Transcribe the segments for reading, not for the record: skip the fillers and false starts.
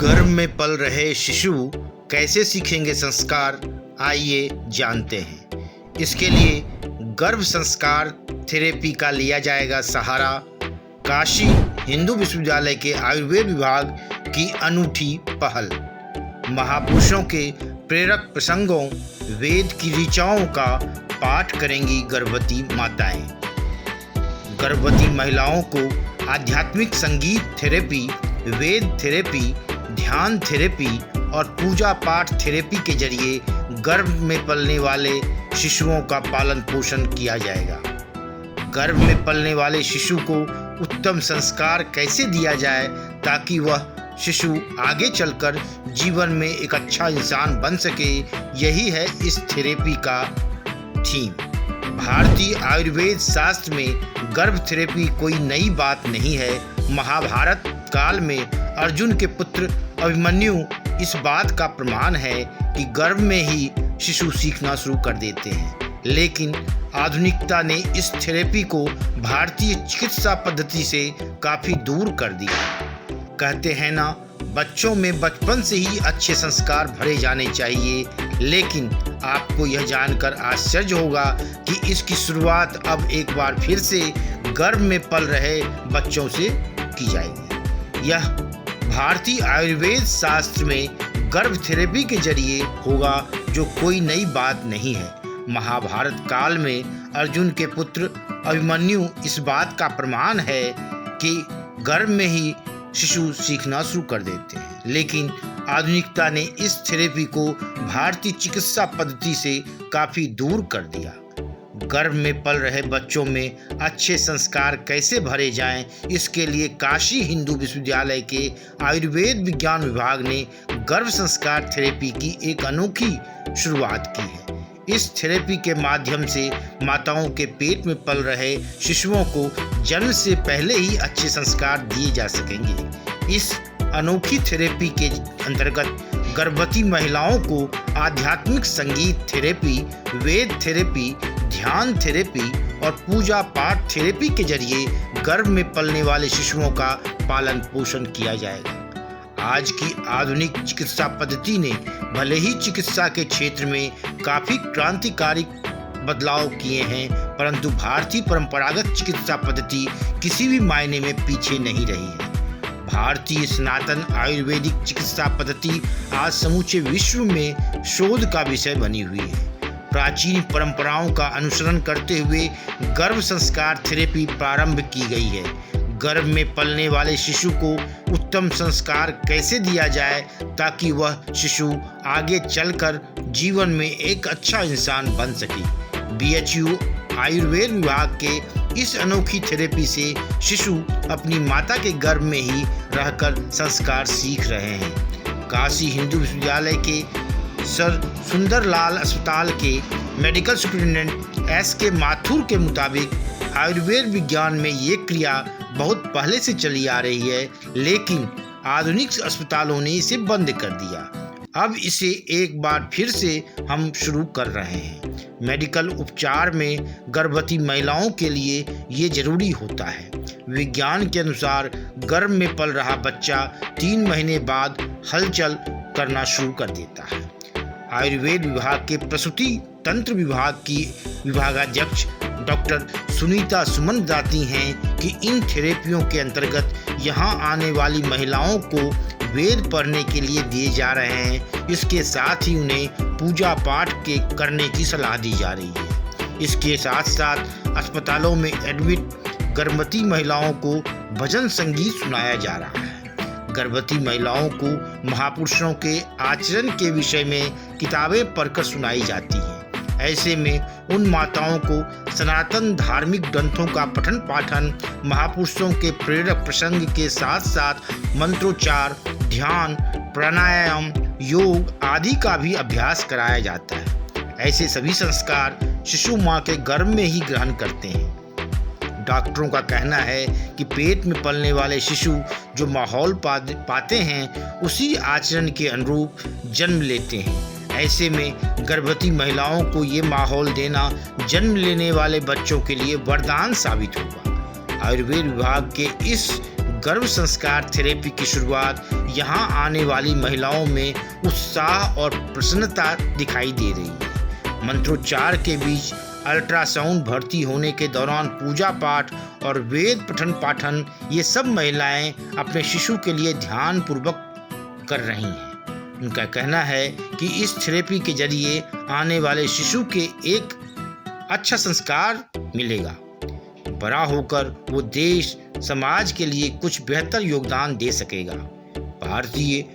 गर्भ में पल रहे शिशु कैसे सीखेंगे संस्कार, आइए जानते हैं। इसके लिए गर्भ संस्कार थेरेपी का लिया जाएगा सहारा। काशी हिंदू विश्वविद्यालय के आयुर्वेद विभाग की अनूठी पहल। महापुरुषों के प्रेरक प्रसंगों, वेद की ऋचाओं का पाठ करेंगी गर्भवती माताएं। गर्भवती महिलाओं को आध्यात्मिक संगीत थेरेपी, वेद थेरेपी, ध्यान थेरेपी और पूजा पाठ थेरेपी के जरिए गर्भ में पलने वाले शिशुओं का पालन पोषण किया जाएगा। गर्भ में पलने वाले शिशु को उत्तम संस्कार कैसे दिया जाए ताकि वह शिशु आगे चलकर जीवन में एक अच्छा इंसान बन सके, यही है इस थेरेपी का थीम। भारतीय आयुर्वेद शास्त्र में गर्भ थेरेपी कोई नई बात नहीं है। महाभारत काल में अर्जुन के पुत्र अभिमन्यु इस बात का प्रमाण है कि गर्भ में ही शिशु सीखना शुरू कर देते हैं। लेकिन आधुनिकता ने इस थेरेपी को भारतीय चिकित्सा पद्धति से काफी दूर कर दिया। कहते हैं ना, बच्चों में बचपन से ही अच्छे संस्कार भरे जाने चाहिए। लेकिन आपको यह जानकर आश्चर्य होगा कि इसकी शुरुआत अब एक बार फिर से गर्भ में पल रहे बच्चों से की जाएगी। यह भारतीय आयुर्वेद शास्त्र में गर्भ थेरेपी के जरिए होगा, जो कोई नई बात नहीं है। महाभारत काल में अर्जुन के पुत्र अभिमन्यु इस बात का प्रमाण है कि गर्भ में ही शिशु सीखना शुरू कर देते हैं। लेकिन आधुनिकता ने इस थेरेपी को भारतीय चिकित्सा पद्धति से काफी दूर कर दिया। गर्भ में पल रहे बच्चों में अच्छे संस्कार कैसे भरे जाएं, इसके लिए काशी हिंदू विश्वविद्यालय के आयुर्वेद विज्ञान विभाग ने गर्भ संस्कार थेरेपी की एक अनोखी शुरुआत की है। इस थेरेपी के माध्यम से माताओं के पेट में पल रहे शिशुओं को जन्म से पहले ही अच्छे संस्कार दिए जा सकेंगे। इस अनोखी थेरेपी के अंतर्गत गर्भवती महिलाओं को आध्यात्मिक संगीत थेरेपी, वेद थेरेपी, ध्यान थेरेपी और पूजा पाठ थेरेपी के जरिए गर्भ में पलने वाले शिशुओं का पालन पोषण किया जाएगा। आज की आधुनिक चिकित्सा पद्धति ने भले ही चिकित्सा के क्षेत्र में काफी क्रांतिकारी बदलाव किए हैं, परंतु भारतीय परंपरागत चिकित्सा पद्धति किसी भी मायने में पीछे नहीं रही है। भारतीय सनातन आयुर्वेदिक चिकित्सा पद्धति आज समूचे विश्व में शोध का विषय बनी हुई है। प्राचीन परंपराओं का अनुसरण करते हुए गर्भ संस्कार थेरेपी प्रारंभ की गई है। गर्भ में पलने वाले शिशु को उत्तम संस्कार कैसे दिया जाए ताकि वह शिशु आगे चलकर जीवन में एक अच्छा इंसान बन सके। BHU आयुर्वेद विभाग के इस अनोखी थेरेपी से शिशु अपनी माता के गर्भ में ही रहकर संस्कार सीख रहे हैं। काशी हिंदू विश्वविद्यालय के सर सुंदरलाल अस्पताल के मेडिकल सुपरिटेंडेंट SK माथुर के मुताबिक आयुर्वेद विज्ञान में ये क्रिया बहुत पहले से चली आ रही है, लेकिन आधुनिक अस्पतालों ने इसे बंद कर दिया। अब इसे एक बार फिर से हम शुरू कर रहे हैं। मेडिकल उपचार में गर्भवती महिलाओं के लिए ये जरूरी होता है। विज्ञान के अनुसार गर्भ में पल रहा बच्चा 3 महीने बाद हलचल करना शुरू कर देता है। आयुर्वेद विभाग के प्रसूति तंत्र विभाग की विभागाध्यक्ष डॉक्टर सुनीता सुमन बताती हैं कि इन थेरेपियों के अंतर्गत यहाँ आने वाली महिलाओं को वेद पढ़ने के लिए दिए जा रहे हैं। इसके साथ ही उन्हें पूजा पाठ के करने की सलाह दी जा रही है। इसके साथ साथ अस्पतालों में एडमिट गर्भवती महिलाओं को भजन संगीत सुनाया जा रहा है। गर्भवती महिलाओं को महापुरुषों के आचरण के विषय में किताबें पढ़कर सुनाई जाती हैं। ऐसे में उन माताओं को सनातन धार्मिक ग्रंथों का पठन पाठन, महापुरुषों के प्रेरक प्रसंग के साथ साथ मंत्रोच्चार, ध्यान, प्राणायाम, योग आदि का भी अभ्यास कराया जाता है। ऐसे सभी संस्कार शिशु माँ के गर्भ में ही ग्रहण करते हैं। डॉक्टरों का कहना है कि पेट में पलने वाले शिशु जो माहौल पाते हैं उसी आचरण के अनुरूप जन्म लेते हैं। ऐसे में गर्भवती महिलाओं को ये माहौल देना जन्म लेने वाले बच्चों के लिए वरदान साबित होगा। आयुर्वेद विभाग के इस गर्भ संस्कार थेरेपी की शुरुआत यहाँ आने वाली महिलाओं में उत्साह और प्रसन्नता दिखाई दे रही है। मंत्रोच्चार के बीच अल्ट्रासाउंड, भर्ती होने के दौरान पूजा पाठ और वेद पठन पाठन, ये सब महिलाएं अपने शिशु के लिए ध्यान पूर्वक कर रही हैं। उनका कहना है कि इस थेरेपी के जरिए आने वाले शिशु के एक अच्छा संस्कार मिलेगा। बड़ा होकर वो देश समाज के लिए कुछ बेहतर योगदान दे सकेगा। भारतीय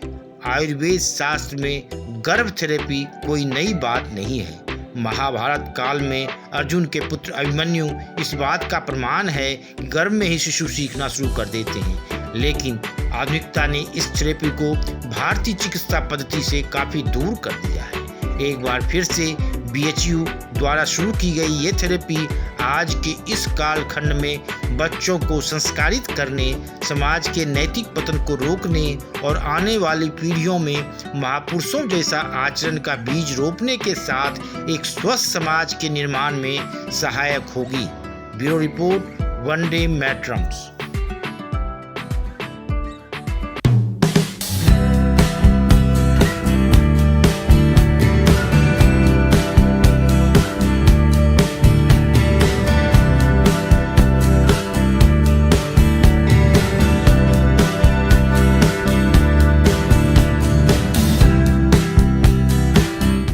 आयुर्वेद शास्त्र में गर्भ थेरेपी कोई नई बात नहीं है। महाभारत काल में अर्जुन के पुत्र अभिमन्यु इस बात का प्रमाण है कि गर्भ में ही शिशु सीखना शुरू कर देते हैं। लेकिन आधुनिकता ने इस थेरेपी को भारतीय चिकित्सा पद्धति से काफ़ी दूर कर दिया है। एक बार फिर से BHU द्वारा शुरू की गई ये थेरेपी आज के इस कालखंड में बच्चों को संस्कारित करने, समाज के नैतिक पतन को रोकने और आने वाली पीढ़ियों में महापुरुषों जैसा आचरण का बीज रोपने के साथ एक स्वस्थ समाज के निर्माण में सहायक होगी। Bureau report, one day मैट्रम्स।